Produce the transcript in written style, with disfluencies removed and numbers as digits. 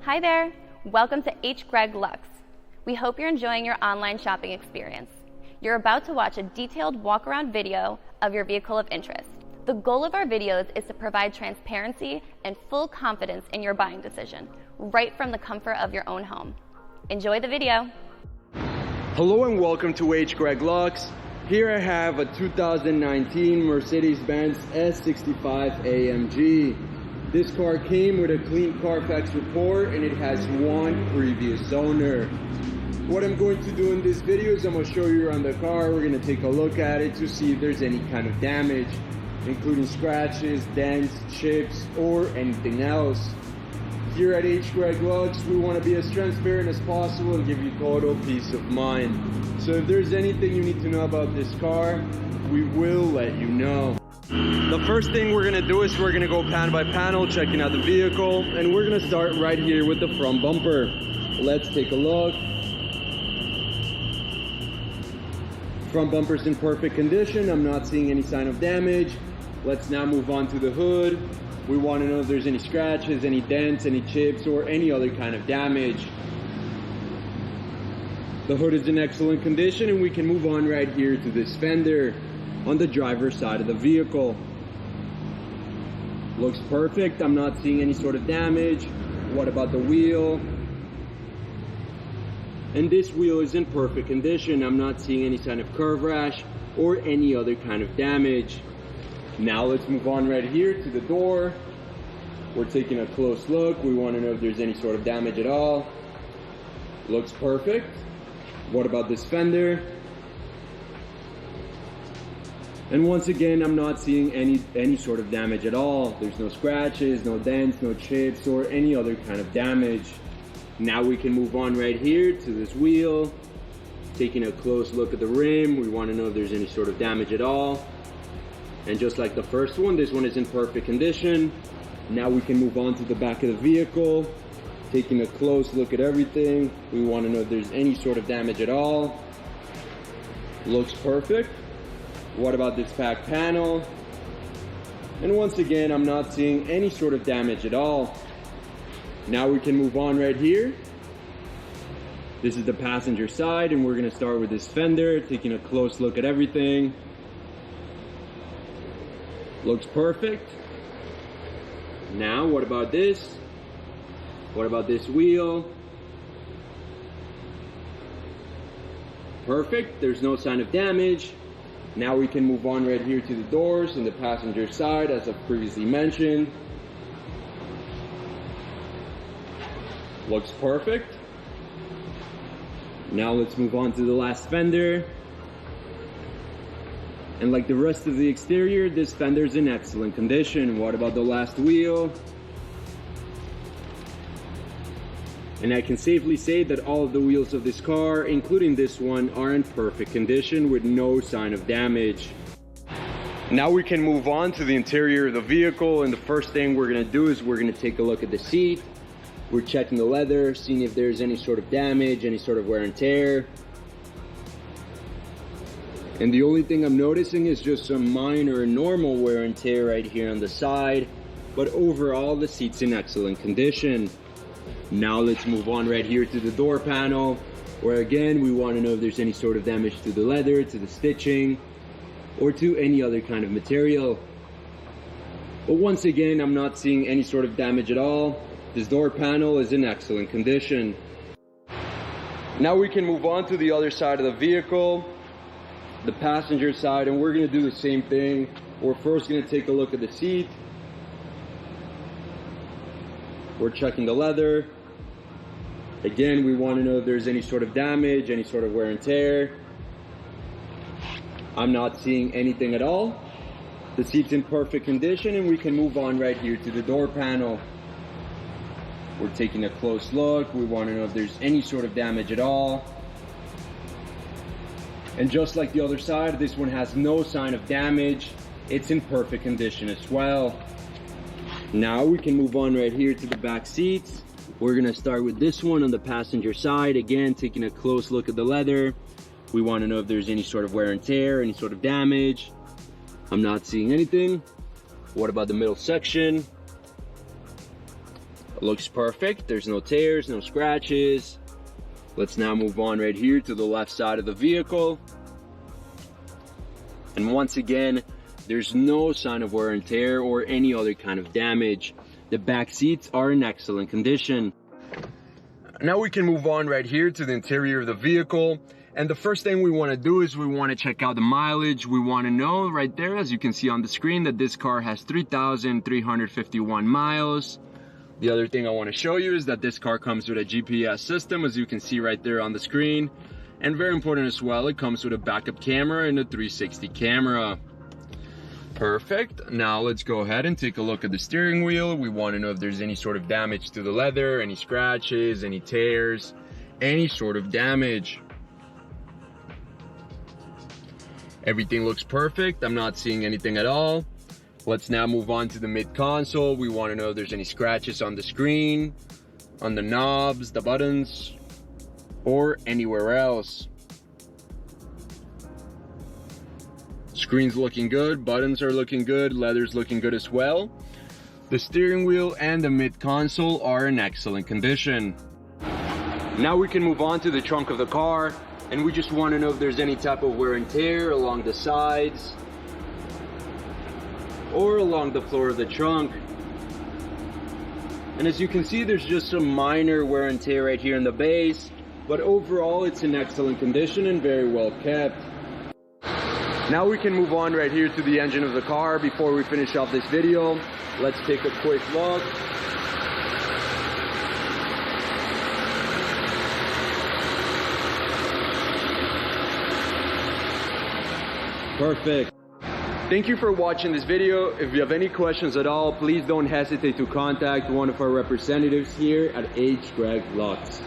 Hi there, welcome to H. Greg Lux. We hope you're enjoying your online shopping experience. You're about to watch a detailed walk-around video of your vehicle of interest. The goal of our videos is to provide transparency and full confidence in your buying decision, right from the comfort of your own home. Enjoy the video. Hello and welcome to H. Greg Lux. Here I have a 2019 Mercedes-Benz S65AMG. This car came with a clean Carfax report and it has one previous owner. What I'm going to do in this video is I'm going to show you around the car. We're going to take a look at it to see if there's any kind of damage, including scratches, dents, chips, or anything else. Here at H. Greg Lux, we want to be as transparent as possible and give you total peace of mind. So if there's anything you need to know about this car, we will let you know. The first thing we're going to do is we're going to go panel by panel, checking out the vehicle, and we're going to start right here with the front bumper. Let's take a look. Front bumper's in perfect condition. I'm not seeing any sign of damage. Let's now move on to the hood. We want to know if there's any scratches, any dents, any chips, or any other kind of damage. The hood is in excellent condition, and we can move on right here to this fender on the driver's side of the vehicle. Looks perfect. I'm not seeing any sort of damage. What about the wheel? And this wheel is in perfect condition. I'm not seeing any sign of curve rash or any other kind of damage. Now let's move on right here to the door. We're taking a close look. We want to know if there's any sort of damage at all. Looks perfect. What about this fender? And once again, I'm not seeing any sort of damage at all. There's no scratches, no dents, no chips, or any other kind of damage. Now we can move on right here to this wheel. Taking a close look at the rim. We want to know if there's any sort of damage at all. And just like the first one, this one is in perfect condition. Now we can move on to the back of the vehicle. Taking a close look at everything. We want to know if there's any sort of damage at all. Looks perfect. What about this back panel? And once again, I'm not seeing any sort of damage at all. Now we can move on right here. This is the passenger side, and we're going to start with this fender, taking a close look at everything. Looks perfect. Now, what about this? What about this wheel? Perfect. There's no sign of damage. Now we can move on right here to the doors on the passenger side, as I've previously mentioned. Looks perfect. Now let's move on to the last fender. And like the rest of the exterior, this fender's in excellent condition. What about the last wheel? And I can safely say that all of the wheels of this car, including this one, are in perfect condition with no sign of damage. Now we can move on to the interior of the vehicle, and the first thing we're going to do is we're going to take a look at the seat. We're checking the leather, seeing if there's any sort of damage, any sort of wear and tear. And the only thing I'm noticing is just some minor normal wear and tear right here on the side, but overall the seat's in excellent condition. Now let's move on right here to the door panel, where again we want to know if there's any sort of damage to the leather, to the stitching, or to any other kind of material. But once again, I'm not seeing any sort of damage at all. This door panel is in excellent condition. Now we can move on to the other side of the vehicle, the passenger side, and we're going to do the same thing. We're first going to take a look at the seat. We're checking the leather. Again, we want to know if there's any sort of damage, any sort of wear and tear. I'm not seeing anything at all. The seat's in perfect condition, and we can move on right here to the door panel. We're taking a close look. We want to know if there's any sort of damage at all. And just like the other side, this one has no sign of damage. It's in perfect condition as well. Now we can move on right here to the back seats. We're going to start with this one on the passenger side. Again, taking a close look at the leather. We want to know if there's any sort of wear and tear, any sort of damage. I'm not seeing anything. What about the middle section? Looks perfect. There's no tears, no scratches. Let's now move on right here to the left side of the vehicle. And once again, there's no sign of wear and tear or any other kind of damage. The back seats are in excellent condition. Now we can move on right here to the interior of the vehicle. And the first thing we want to do is we want to check out the mileage. We want to know right there, as you can see on the screen, that this car has 3,351 miles. The other thing I want to show you is that this car comes with a GPS system, as you can see right there on the screen. And very important as well, it comes with a backup camera and a 360 camera. Perfect. Now let's go ahead and take a look at the steering wheel. We want to know if there's any sort of damage to the leather, any scratches, any tears, any sort of damage. Everything looks perfect. I'm not seeing anything at all. Let's now move on to the mid console. We want to know if there's any scratches on the screen, on the knobs, the buttons, or anywhere else. Screen's looking good, buttons are looking good, leather's looking good as well. The steering wheel and the mid console are in excellent condition. Now we can move on to the trunk of the car, and we just want to know if there's any type of wear and tear along the sides or along the floor of the trunk. And as you can see, there's just some minor wear and tear right here in the base, but overall it's in excellent condition and very well kept. Now we can move on right here to the engine of the car. Before we finish off this video, let's take a quick look. Perfect. Thank you for watching this video. If you have any questions at all, please don't hesitate to contact one of our representatives here at H. Greg Lux.